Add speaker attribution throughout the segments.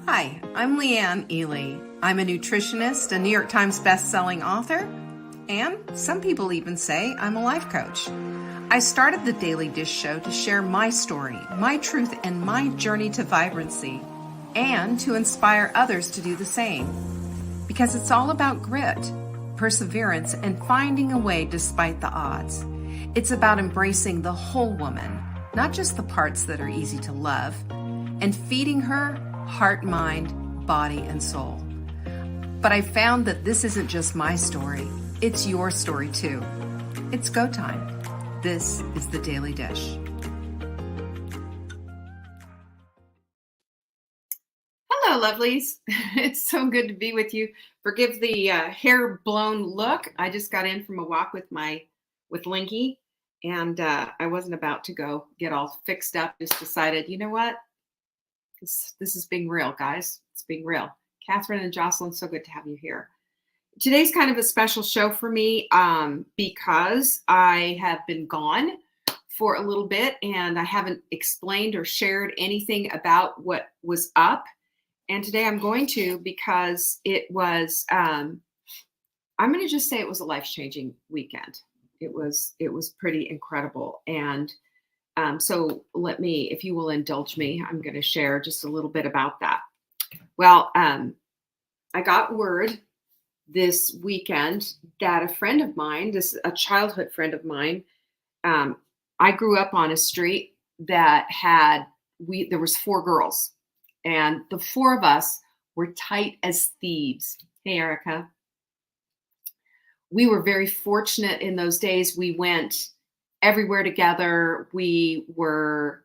Speaker 1: Hi, I'm Leanne Ely. I'm a nutritionist, a New York Times best-selling author, and some people even say I'm a life coach. I started the Daily Dish Show to share my story, my truth, and my journey to vibrancy, and to inspire others to do the same. Because it's all about grit, perseverance, and finding a way despite the odds. It's about embracing the whole woman, not just the parts that are easy to love, and feeding her heart, mind, body, and soul. But I found that this isn't just my story, it's your story too. It's go time. This is the Daily Dish. Hello, lovelies. It's so good to be with you. Forgive the hair blown look. I just got in from a walk with Linky, and I wasn't about to go get all fixed up. Just decided, you know what? This is being real, guys. It's being real. Catherine and Jocelyn, so good to have you here. Today's kind of a special show for me because I have been gone for a little bit and I haven't explained or shared anything about what was up. And today I'm going to, because it was, I'm going to just say it was a life-changing weekend. It was pretty incredible. And so let me, if you will indulge me, I'm going to share just a little bit about that. Well, I got word this weekend that a friend of mine, a childhood friend of mine, I grew up on a street that there was 4 girls, and the 4 of us were tight as thieves. Hey, Erica. We were very fortunate in those days. We went everywhere together. We were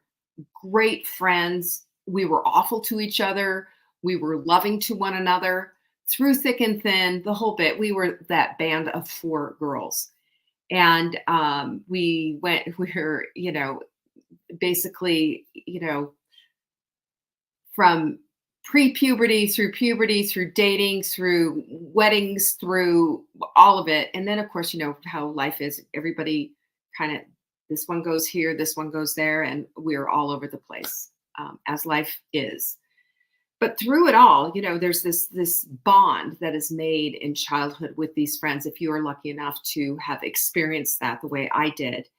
Speaker 1: great friends. We were awful to each other. We were loving to one another through thick and thin, the whole bit. We were that band of 4 girls. And we were, basically, from pre-puberty through puberty, through dating, through weddings, through all of it. And then, of course, you know how life is. Everybody kind of, this one goes here, this one goes there, and we're all over the place, as life is. But through it all, there's this bond that is made in childhood with these friends, if you are lucky enough to have experienced that the way I did.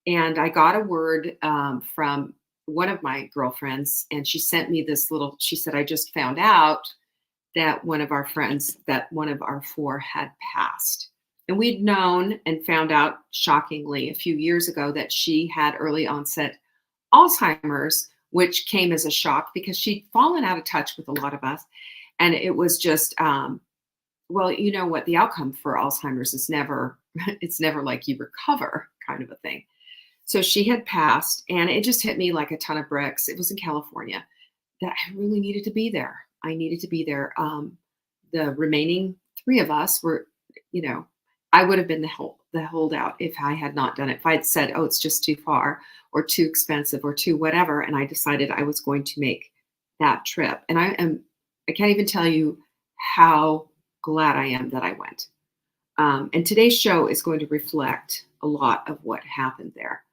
Speaker 1: And I got a word from one of my girlfriends, and she sent me she said, I just found out that one of our 4 had passed. And we'd known and found out shockingly a few years ago that she had early onset Alzheimer's, which came as a shock because she'd fallen out of touch with a lot of us. And it was just, well, you know what, the outcome for Alzheimer's is it's never like you recover kind of a thing. So she had passed, and it just hit me like a ton of bricks. It was in California that I really needed to be there. I needed to be there. The remaining 3 of us were, I would have been the holdout if I had not done it. If I'd said, oh, it's just too far or too expensive or too whatever. And I decided I was going to make that trip. And I can't even tell you how glad I am that I went. And today's show is going to reflect a lot of what happened there.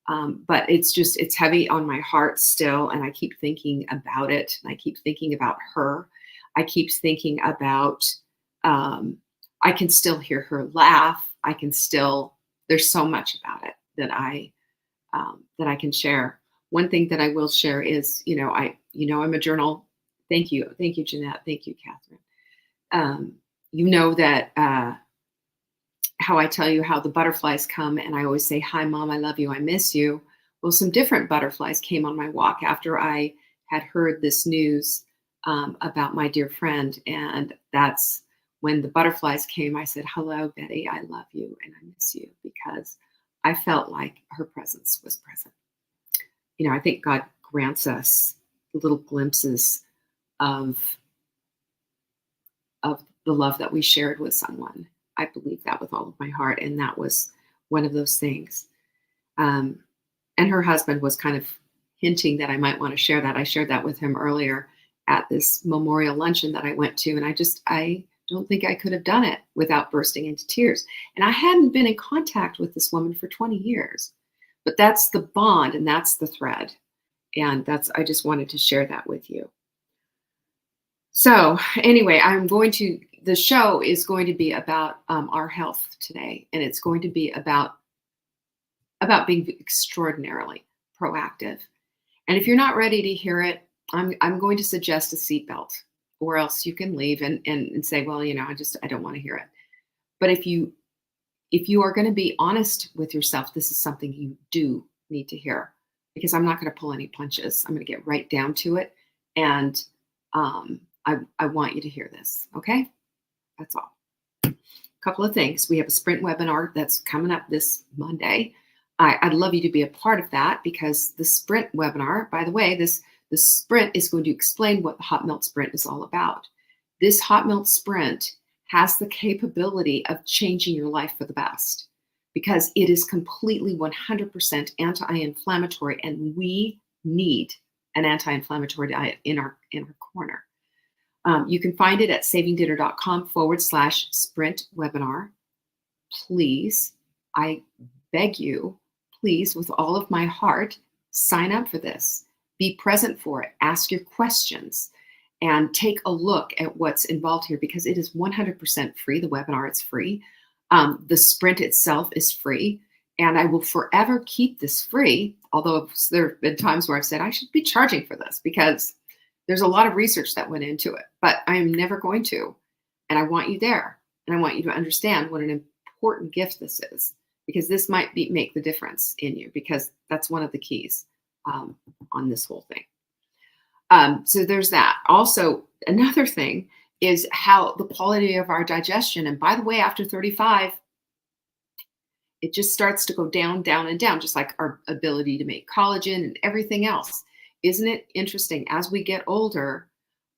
Speaker 1: But it's heavy on my heart still. And I keep thinking about it. And I keep thinking about her. I keep thinking about, I can still hear her laugh. There's so much about it that I can share. One thing that I will share is, I'm a journal. Thank you. Thank you, Jeanette. Thank you, Catherine. That, how I tell you how the butterflies come, and I always say, hi, Mom, I love you, I miss you. Well, some different butterflies came on my walk after I had heard this news about my dear friend. And that's when the butterflies came. I said, hello, Betty, I love you and I miss you, because I felt like her presence was present. I think God grants us little glimpses of the love that we shared with someone. I believe that with all of my heart. And that was one of those things. And her husband was kind of hinting that I might want to share that. I shared that with him earlier at this memorial luncheon that I went to. And I don't think I could have done it without bursting into tears. And I hadn't been in contact with this woman for 20 years. But that's the bond and that's the thread. And I just wanted to share that with you. So anyway, the show is going to be about our health today, and it's going to be about being extraordinarily proactive. And if you're not ready to hear it, I'm going to suggest a seatbelt, or else you can leave and say, well, I don't want to hear it. But if you are going to be honest with yourself, this is something you do need to hear, because I'm not going to pull any punches. I'm going to get right down to it, and I want you to hear this. Okay, that's all. A couple of things. We have a sprint webinar that's coming up this Monday. I'd love you to be a part of that, because the sprint webinar, by the way, the sprint is going to explain what the Hot Melt Sprint is all about. This Hot Melt Sprint has the capability of changing your life for the best, because it is completely 100% anti-inflammatory, and we need an anti-inflammatory diet in our corner. You can find it at savingdinner.com/sprint webinar. Please, I beg you, please, with all of my heart, sign up for this. Be present for it. Ask your questions and take a look at what's involved here, because it is 100% free. The webinar, it's free. The sprint itself is free. And I will forever keep this free, although there have been times where I've said I should be charging for this, because there's a lot of research that went into it. But I am never going to. And I want you there. And I want you to understand what an important gift this is, because this might make the difference in you, because that's one of the keys on this whole thing. So there's that. Also, another thing is how the quality of our digestion. And by the way, after 35, it just starts to go down, down, and down, just like our ability to make collagen and everything else. Isn't it interesting? As we get older,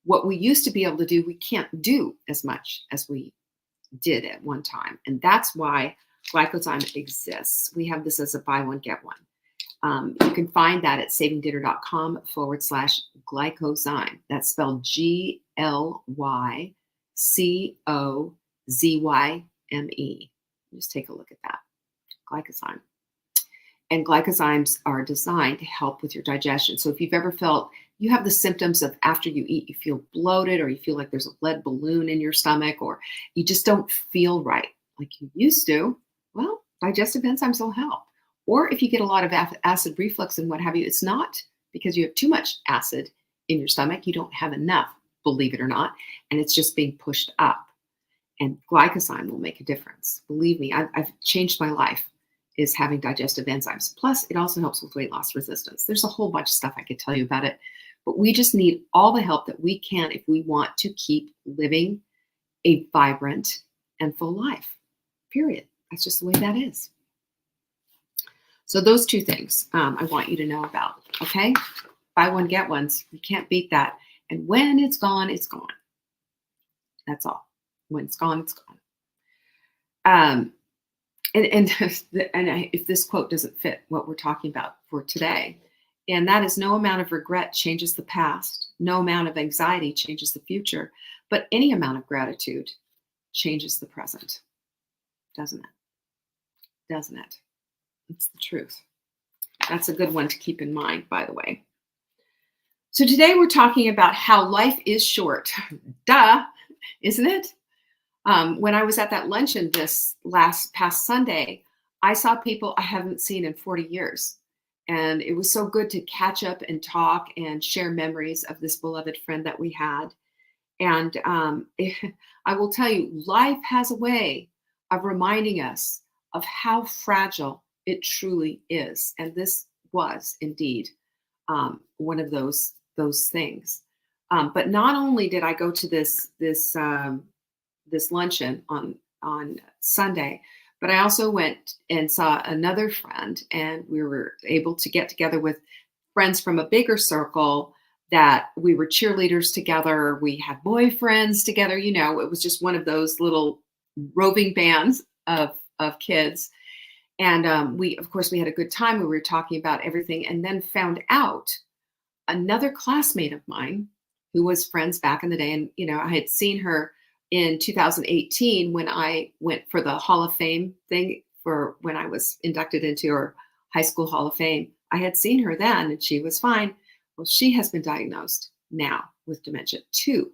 Speaker 1: what we used to be able to do, we can't do as much as we did at one time. And that's why Glycozyme exists. We have this as a buy one, get one. You can find that at savingdinner.com/glycozyme. That's spelled GLYCOZYME. Just take a look at that. Glycozyme. And glycozymes are designed to help with your digestion. So if you've ever felt you have the symptoms of after you eat, you feel bloated, or you feel like there's a lead balloon in your stomach, or you just don't feel right like you used to, well, digestive enzymes will help. Or if you get a lot of acid reflux and what have you, it's not because you have too much acid in your stomach. You don't have enough, believe it or not, and it's just being pushed up. And glycozyme will make a difference. Believe me, I've changed my life, is having digestive enzymes. Plus, it also helps with weight loss resistance. There's a whole bunch of stuff I could tell you about it, but we just need all the help that we can if we want to keep living a vibrant and full life, period. That's just the way that is. So those two things I want you to know about, okay? Buy one, get ones. You can't beat that. And when it's gone, it's gone. That's all. When it's gone, it's gone. And if this quote doesn't fit what we're talking about for today, and that is, no amount of regret changes the past, no amount of anxiety changes the future, but any amount of gratitude changes the present. Doesn't it? Doesn't it? It's the truth. That's a good one to keep in mind, by the way. So today we're talking about how life is short. Duh, isn't it? When I was at that luncheon this past Sunday, I saw people I haven't seen in 40 years. And it was so good to catch up and talk and share memories of this beloved friend that we had. And I will tell you, life has a way of reminding us of how fragile it truly is. And this was indeed one of those things. But not only did I go to this luncheon on Sunday, but I also went and saw another friend, and we were able to get together with friends from a bigger circle that we were cheerleaders together. We had boyfriends together. You know, it was just one of those little roving bands of kids. And we had a good time. We were talking about everything, and then found out another classmate of mine who was friends back in the day. And, you know, I had seen her in 2018 when I went for the Hall of Fame thing, for when I was inducted into her high school Hall of Fame. I had seen her then and she was fine. Well, she has been diagnosed now with dementia too.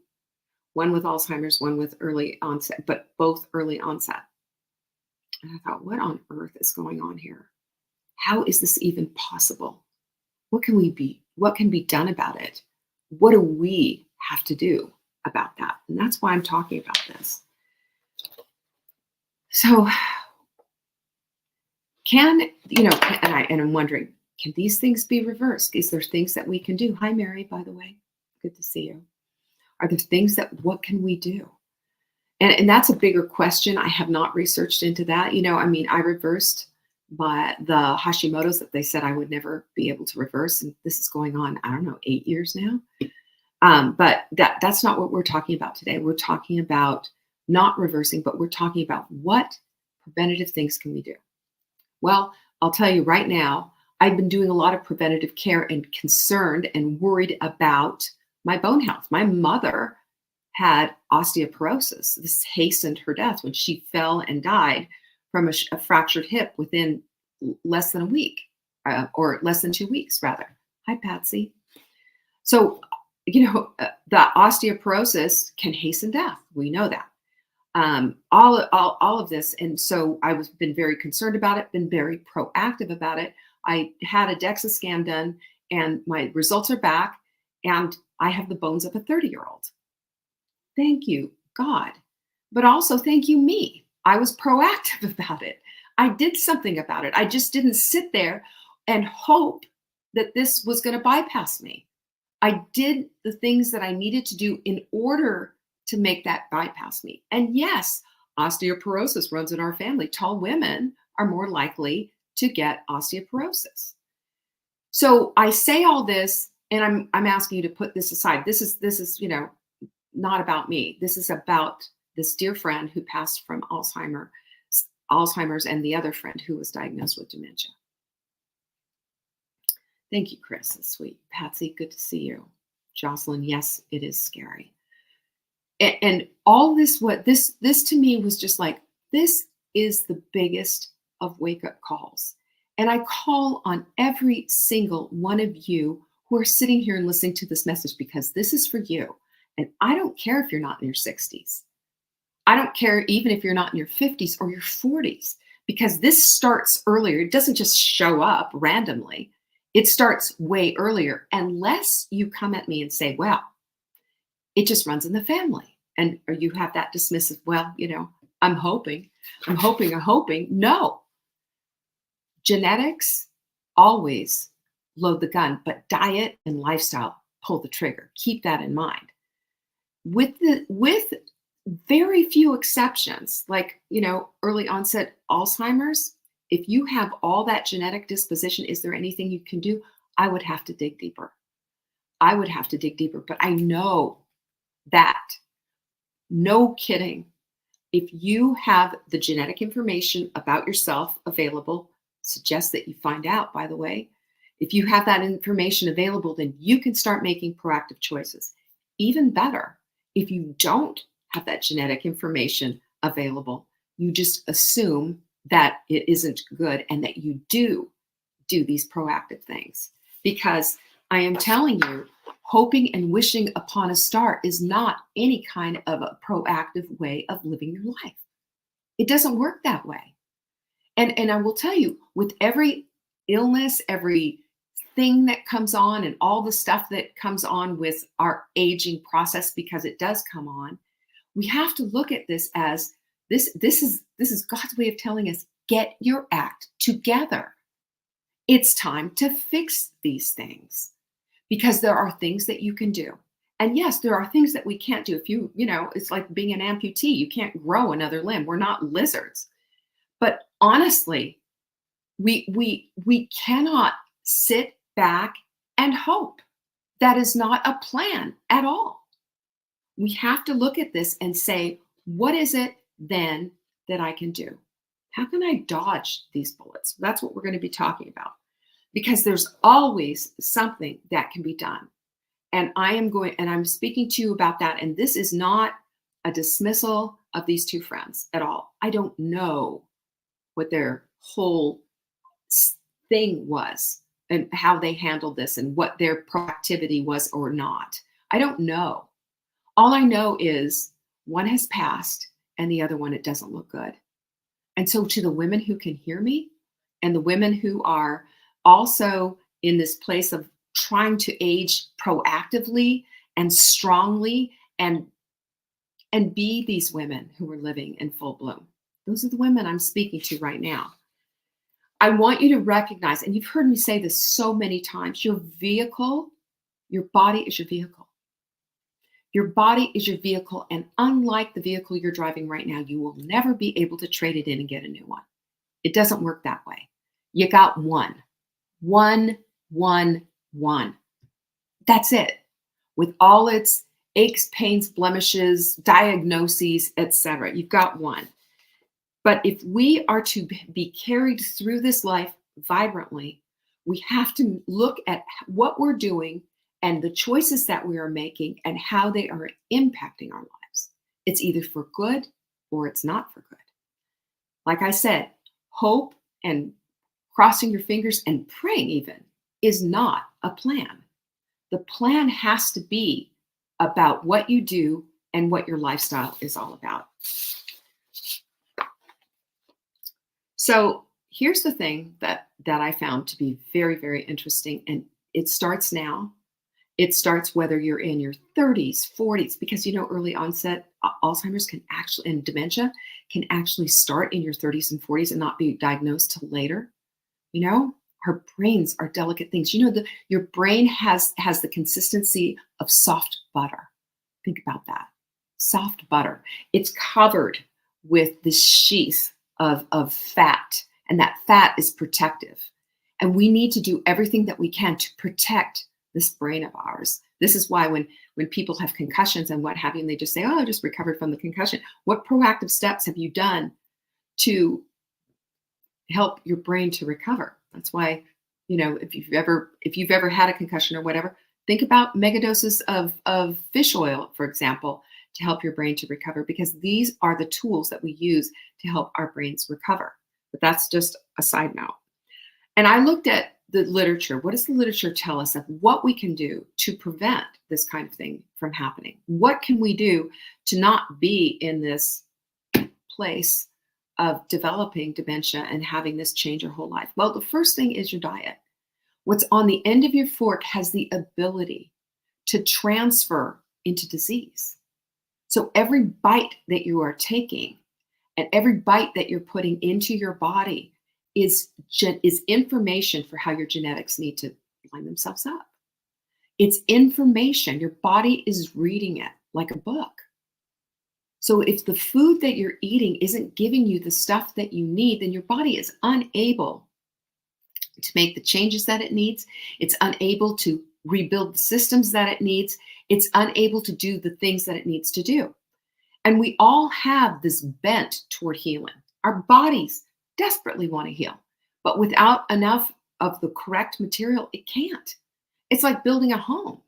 Speaker 1: one with Alzheimer's, one with early onset, but both early onset. And I thought, what on earth is going on here? How is this even possible? What can be done about it? What do we have to do about that? And that's why I'm talking about this. So and I'm wondering, can these things be reversed? Is there things that we can do? Hi, Mary, by the way. Good to see you. Are there things what can we do? And that's a bigger question. I have not researched into that. I reversed the Hashimoto's that they said I would never be able to reverse. And this is going on, I don't know, 8 years now. But that's not what we're talking about today. We're talking about not reversing, but we're talking about what preventative things can we do? Well, I'll tell you right now, I've been doing a lot of preventative care and concerned and worried about my bone health. My mother had osteoporosis. This hastened her death when she fell and died from a fractured hip within less than a week, or less than 2 weeks, rather. Hi, Patsy. So, the osteoporosis can hasten death. We know that. All of this. And so I've been very concerned about it, been very proactive about it. I had a DEXA scan done and my results are back and I have the bones of a 30-year-old. Thank you, God. But also thank you, me. I was proactive about it. I did something about it. I just didn't sit there and hope that this was going to bypass me. I did the things that I needed to do in order to make that bypass me. And yes, osteoporosis runs in our family. Tall women are more likely to get osteoporosis. So I say all this, and I'm asking you to put this aside. This is not about me. This is about this dear friend who passed from Alzheimer's, and the other friend who was diagnosed with dementia. Thank you, Chris. That's sweet. Patsy, good to see you. Jocelyn, yes, it is scary. And all this, this to me was just like, this is the biggest of wake-up calls. And I call on every single one of you who are sitting here and listening to this message, because this is for you. And I don't care if you're not in your 60s. I don't care even if you're not in your 50s or your 40s, because this starts earlier. It doesn't just show up randomly. It starts way earlier, unless you come at me and say, well, it just runs in the family. Or you have that dismissive, well, I'm hoping. No. Genetics always load the gun, but diet and lifestyle pull the trigger. Keep that in mind. With very few exceptions, like, early onset Alzheimer's, if you have all that genetic disposition, is there anything you can do? I would have to dig deeper. But I know that, no kidding, if you have the genetic information about yourself available, suggest that you find out, by the way. If you have that information available, then you can start making proactive choices. Even better, if you don't have that genetic information available, you just assume that it isn't good and that you do these proactive things. Because I am telling you, hoping and wishing upon a star is not any kind of a proactive way of living your life. It doesn't work that way. And I will tell you, with every illness, every thing that comes on, and all the stuff that comes on with our aging process, because it does come on, we have to look at this as this is God's way of telling us, get your act together. It's time to fix these things, because there are things that you can do. And yes, there are things that we can't do. If it's like being an amputee, you can't grow another limb. We're not lizards. But honestly, we cannot sit back and hope. That is not a plan at all. We have to look at this and say, what is it then that I can do? How can I dodge these bullets? That's what we're going to be talking about, because there's always something that can be done. And I'm speaking to you about that. And this is not a dismissal of these two friends at all. I don't know what their whole thing was and how they handled this and what their proactivity was or not. I don't know. All I know is one has passed and the other one, it doesn't look good. And so, to the women who can hear me and the women who are also in this place of trying to age proactively and strongly and be these women who are living in full bloom. Those are the women I'm speaking to right now. I want you to recognize, and you've heard me say this so many times, your vehicle, your body is your vehicle. Your body is your vehicle, and unlike the vehicle you're driving right now, you will never be able to trade it in and get a new one. It doesn't work that way. You got one. One, one, one. That's it. With all its aches, pains, blemishes, diagnoses, etc. You've got one. But if we are to be carried through this life vibrantly, we have to look at what we're doing and the choices that we are making and how they are impacting our lives. It's either for good or it's not for good. Like I said, hope and crossing your fingers and praying even is not a plan. The plan has to be about what you do and what your lifestyle is all about. So here's the thing that I found to be very, very interesting, and it starts now. It starts whether you're in your 30s, 40s, because early onset Alzheimer's can actually, and dementia can actually start in your 30s and 40s and not be diagnosed till later. Our brains are delicate things. Your brain has the consistency of soft butter. Think about that. Soft butter. It's covered with this sheath of fat, and that fat is protective. And we need to do everything that we can to protect this brain of ours. This is why when people have concussions and what have you, and they just say, oh, I just recovered from the concussion. What proactive steps have you done to help your brain to recover? That's why, if you've ever had a concussion or whatever, think about megadoses of fish oil, for example, to help your brain to recover, because these are the tools that we use to help our brains recover. But that's just a side note. And I looked at the literature. What does the literature tell us of what we can do to prevent this kind of thing from happening? What can we do to not be in this place of developing dementia and having this change your whole life? Well, the first thing is your diet. What's on the end of your fork has the ability to transfer into disease. So every bite that you are taking and every bite that you're putting into your body is information for how your genetics need to line themselves up. It's information. Your body is reading it like a book. So if the food that you're eating isn't giving you the stuff that you need, then your body is unable to make the changes that it needs. It's unable to rebuild the systems that it needs. It's unable to do the things that it needs to do. And we all have this bent toward healing. Our bodies desperately want to heal, but without enough of the correct material, it can't. It's like building a home.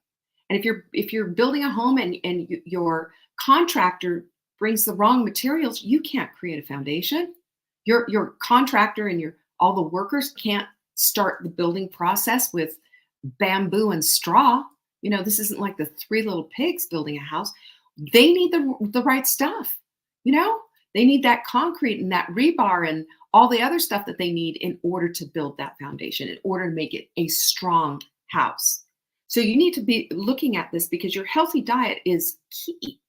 Speaker 1: And if you're building a home and your contractor brings the wrong materials, you can't create a foundation. Your contractor and all the workers can't start the building process with bamboo and straw. This isn't like the Three Little Pigs building a house. They need the right stuff. They need that concrete and that rebar and all the other stuff that they need in order to build that foundation, in order to make it a strong house. So you need to be looking at this because your healthy diet is key.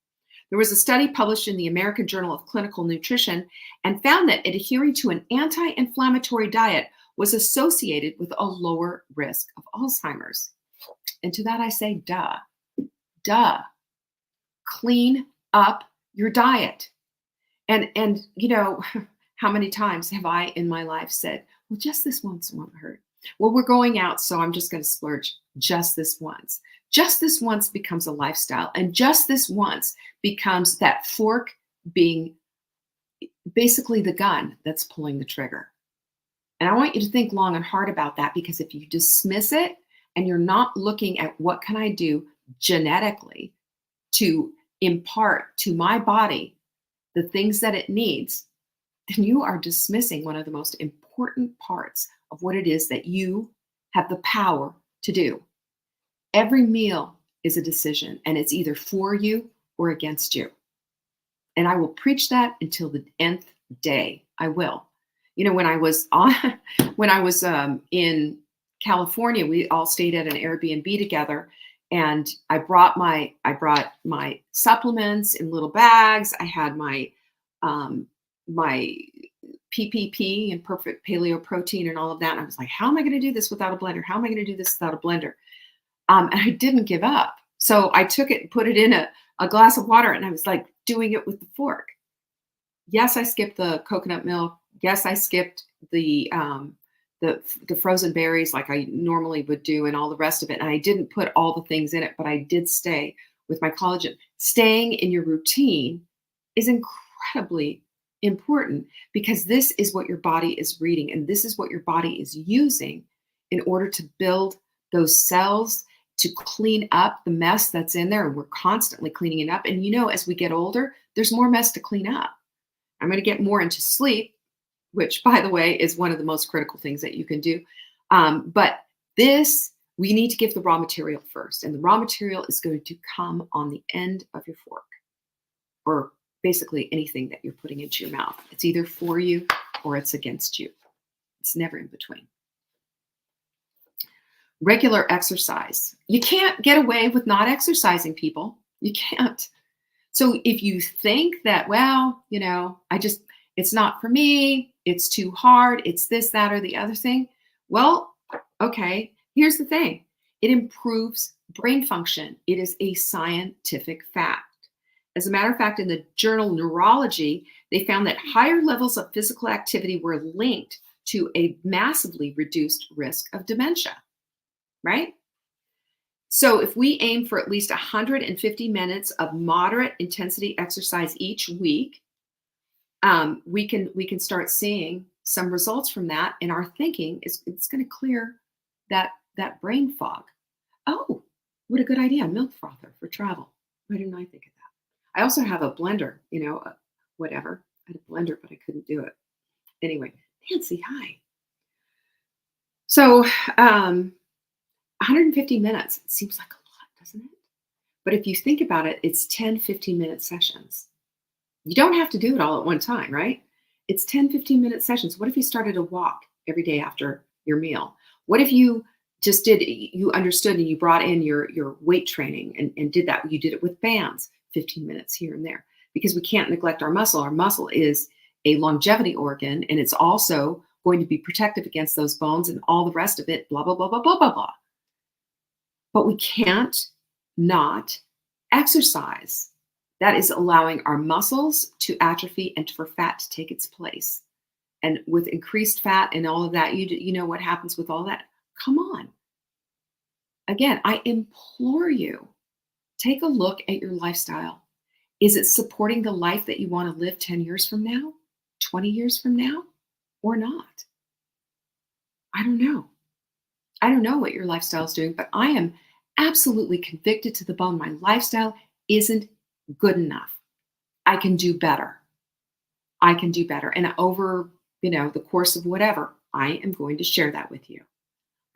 Speaker 1: There was a study published in the American Journal of Clinical Nutrition and found that adhering to an anti-inflammatory diet was associated with a lower risk of Alzheimer's. And to that I say, duh. Clean up your diet. And how many times have I in my life said, well, just this once won't hurt. Well, we're going out, so I'm just going to splurge just this once. Just this once becomes a lifestyle. And just this once becomes that fork being basically the gun that's pulling the trigger. And I want you to think long and hard about that, because if you dismiss it and you're not looking at what can I do genetically to impart to my body the things that it needs, then you are dismissing one of the most important parts of what it is that you have the power to do. Every meal is a decision, and it's either for you or against you. And I will preach that until the nth day. I will. You know, when I was in California, we all stayed at an Airbnb together, and I brought my supplements in little bags. I had my PPP and perfect paleo protein and all of that. And I was like, how am I going to do this without a blender? How am I going to do this without a blender? And I didn't give up. So I took it and put it in a glass of water, and I was like doing it with the fork. Yes, I skipped the coconut milk. Yes, I skipped the frozen berries like I normally would do and all the rest of it. And I didn't put all the things in it, but I did stay with my collagen. Staying in your routine is incredibly important, because this is what your body is reading, and this is what your body is using in order to build those cells, to clean up the mess that's in there. And we're constantly cleaning it up. And you know, as we get older, there's more mess to clean up. I'm going to get more into sleep, which, by the way, is one of the most critical things that you can do. But this, we need to give the raw material first. And the raw material is going to come on the end of your fork, or basically anything that you're putting into your mouth. It's either for you or it's against you. It's never in between. Regular exercise. You can't get away with not exercising, people. You can't. So if you think that, well, you know, it's not for me, it's too hard, it's this, that, or the other thing. Well, okay, here's the thing. It improves brain function. It is a scientific fact. As a matter of fact, in the journal Neurology, they found that higher levels of physical activity were linked to a massively reduced risk of dementia, right? So if we aim for at least 150 minutes of moderate intensity exercise each week, we can start seeing some results from that. And our thinking it's going to clear that brain fog. Oh, what a good idea. Milk frother for travel. Why didn't I think of that? I also have a blender, you know, whatever. I had a blender, but I couldn't do it. Anyway, Nancy, hi. So 150 minutes, it seems like a lot, doesn't it? But if you think about it, it's 10, 15-minute sessions. You don't have to do it all at one time, right? It's 10, 15-minute sessions. What if you started a walk every day after your meal? What if you just you understood and you brought in your weight training and did that? You did it with bands, 15 minutes here and there, because we can't neglect our muscle. Our muscle is a longevity organ, and it's also going to be protective against those bones and all the rest of it, blah, blah, blah, blah, blah, blah, blah. But we can't not exercise. That is allowing our muscles to atrophy and for fat to take its place. And with increased fat and all of that, you know what happens with all that? Come on. Again, I implore you, take a look at your lifestyle. Is it supporting the life that you want to live 10 years from now, 20 years from now, or not? I don't know. I don't know what your lifestyle is doing, but I am absolutely convicted to the bone. My lifestyle isn't good enough. I can do better. I can do better. And over, the course of whatever, I am going to share that with you.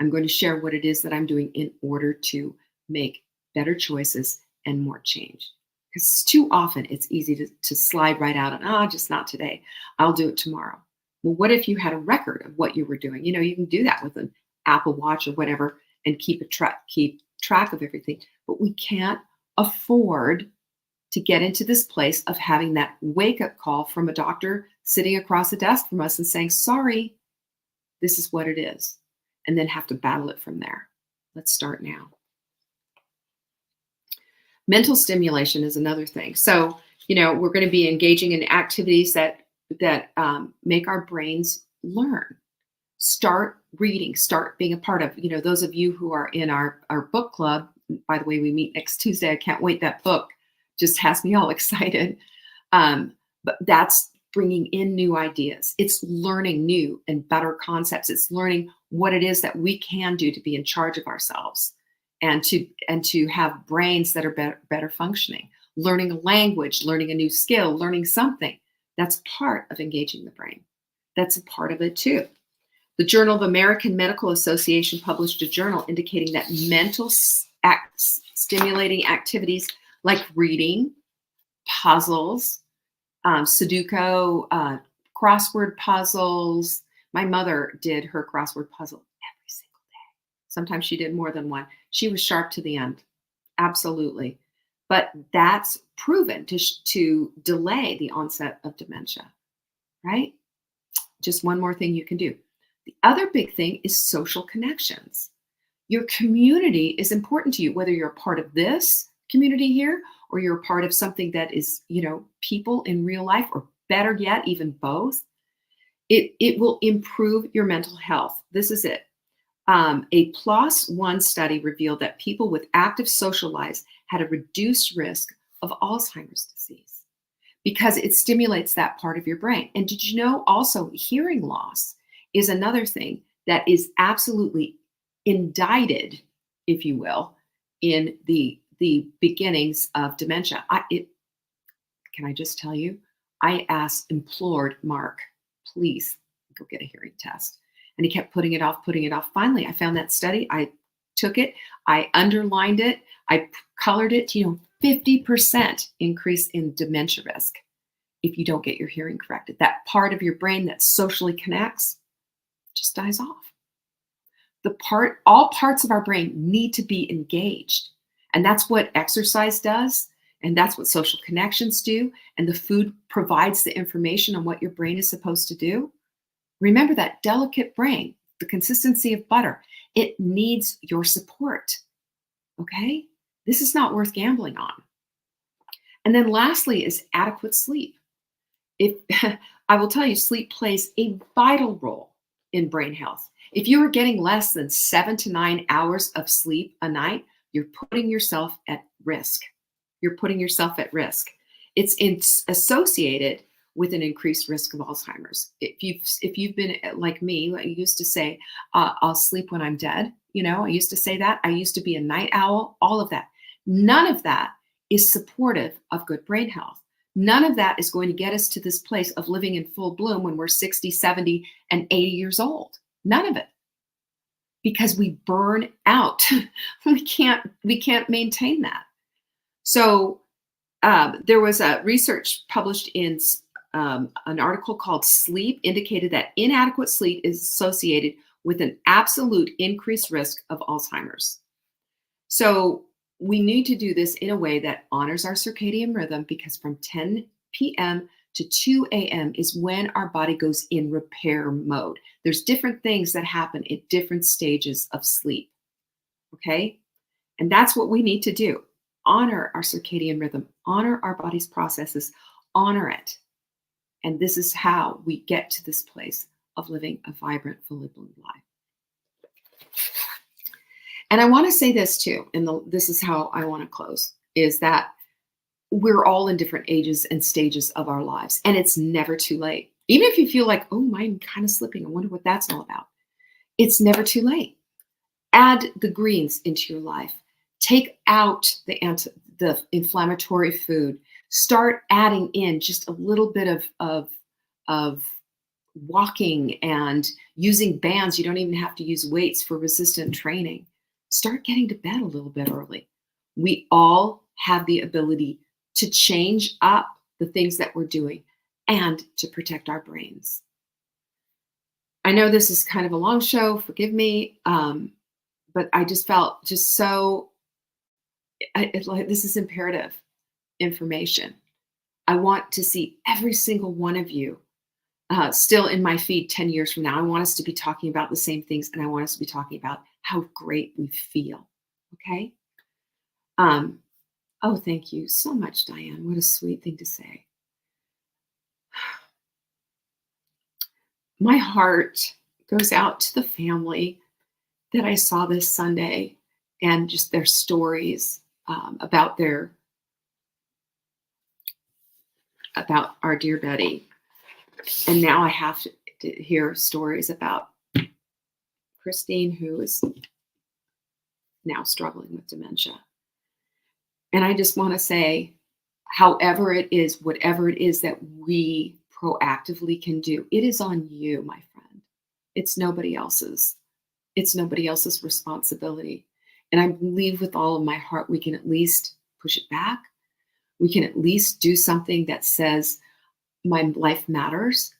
Speaker 1: I'm going to share what it is that I'm doing in order to make better choices and more change. Because too often it's easy to slide right out and, just not today. I'll do it tomorrow. Well, what if you had a record of what you were doing? You can do that with an Apple Watch or whatever and keep track of everything. But we can't afford to get into this place of having that wake-up call from a doctor sitting across the desk from us and saying, sorry, this is what it is, and then have to battle it from there. Let's start now. Mental stimulation is another thing. So, we're going to be engaging in activities that make our brains learn. Start reading, start being a part of, those of you who are in our book club. By the way, we meet next Tuesday. I can't wait. That book just has me all excited. But that's bringing in new ideas. It's learning new and better concepts. It's learning what it is that we can do to be in charge of ourselves and to have brains that are better functioning. Learning a language, learning a new skill, learning something. That's part of engaging the brain. That's a part of it too. The Journal of American Medical Association published a journal indicating that mental stimulating activities like reading, puzzles, Sudoku, crossword puzzles. My mother did her crossword puzzle every single day. Sometimes she did more than one. She was sharp to the end. Absolutely. But that's proven to delay the onset of dementia, right? Just one more thing you can do. The other big thing is social connections. Your community is important to you, whether you're a part of this community here or you're a part of something that is, people in real life, or better yet, even both. It will improve your mental health. This is it. A PLOS One study revealed that people with active social lives had a reduced risk of Alzheimer's disease because it stimulates that part of your brain. And did you know also hearing loss is another thing that is absolutely indicted, if you will, in the beginnings of dementia. Can I just tell you, I implored Mark, please go get a hearing test. And he kept putting it off, putting it off. Finally, I found that study. I took it, I underlined it, I colored it, 50% increase in dementia risk if you don't get your hearing corrected. That part of your brain that socially connects just dies off. All parts of our brain need to be engaged. And that's what exercise does. And that's what social connections do. And the food provides the information on what your brain is supposed to do. Remember that delicate brain, the consistency of butter, it needs your support. Okay? This is not worth gambling on. And then lastly is adequate sleep. I will tell you, sleep plays a vital role in brain health. If you are getting less than 7 to 9 hours of sleep a night, you're putting yourself at risk. You're putting yourself at risk. It's associated with an increased risk of Alzheimer's. If you've been like me, I used to say, I'll sleep when I'm dead. I used to say that. I used to be a night owl, all of that. None of that is supportive of good brain health. None of that is going to get us to this place of living in full bloom when we're 60, 70, and 80 years old. None of it. Because we burn out. we can't maintain that. So there was a research published in an article called Sleep indicated that inadequate sleep is associated with an absolute increased risk of Alzheimer's. So we need to do this in a way that honors our circadian rhythm, because from 10 p.m. to 2 a.m. is when our body goes in repair mode. There's different things that happen at different stages of sleep. Okay? And that's what we need to do. Honor our circadian rhythm, honor our body's processes, honor it. And this is how we get to this place of living a vibrant, fully bloomed life. And I want to say this too, and this is how I want to close, is that we're all in different ages and stages of our lives, and it's never too late. Even if you feel like, oh, I'm kind of slipping, I wonder what that's all about. It's never too late. Add the greens into your life. Take out the inflammatory food. Start adding in just a little bit of walking and using bands. You don't even have to use weights for resistant training. Start getting to bed a little bit early. We all have the ability to change up the things that we're doing and to protect our brains. I know this is kind of a long show, forgive me, but I just felt just so, this is imperative information. I want to see every single one of you still in my feed 10 years from now. I want us to be talking about the same things, and I want us to be talking about how great we feel, okay? Oh, thank you so much, Diane. What a sweet thing to say. My heart goes out to the family that I saw this Sunday, and just their stories about our dear Betty. And now I have to hear stories about Christine, who is now struggling with dementia. And I just want to say, however it is, whatever it is that we proactively can do, it is on you, my friend. It's nobody else's. It's nobody else's responsibility. And I believe with all of my heart, we can at least push it back. we can at least do something that says, my life matters,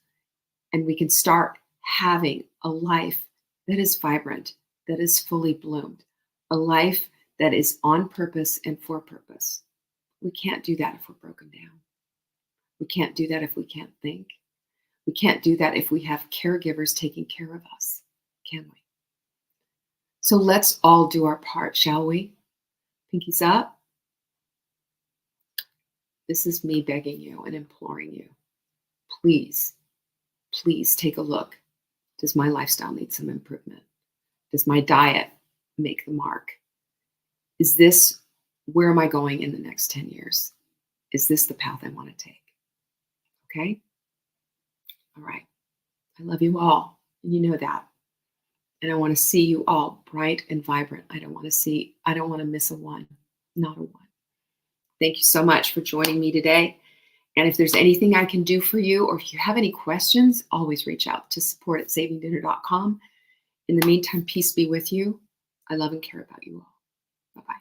Speaker 1: and we can start having a life that is vibrant, that is fully bloomed, a life that is on purpose and for purpose. We can't do that if we're broken down. We can't do that if we can't think. We can't do that if we have caregivers taking care of us, can we? So let's all do our part, shall we? Pinkies up. This is me begging you and imploring you. Please, please take a look. Does my lifestyle need some improvement? Does my diet make the mark? Is this, where am I going in the next 10 years? Is this the path I want to take? Okay? All right. I love you all, and you know that. And I want to see you all bright and vibrant. I don't want to miss a one, not a one. Thank you so much for joining me today. And if there's anything I can do for you, or if you have any questions, always reach out to support@savingdinner.com. In the meantime, peace be with you. I love and care about you all. Bye-bye.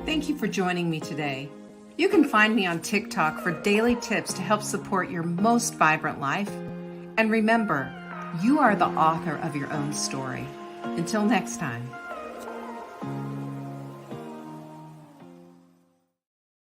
Speaker 2: Thank you for joining me today. You can find me on TikTok for daily tips to help support your most vibrant life. And remember, you are the author of your own story. Until next time.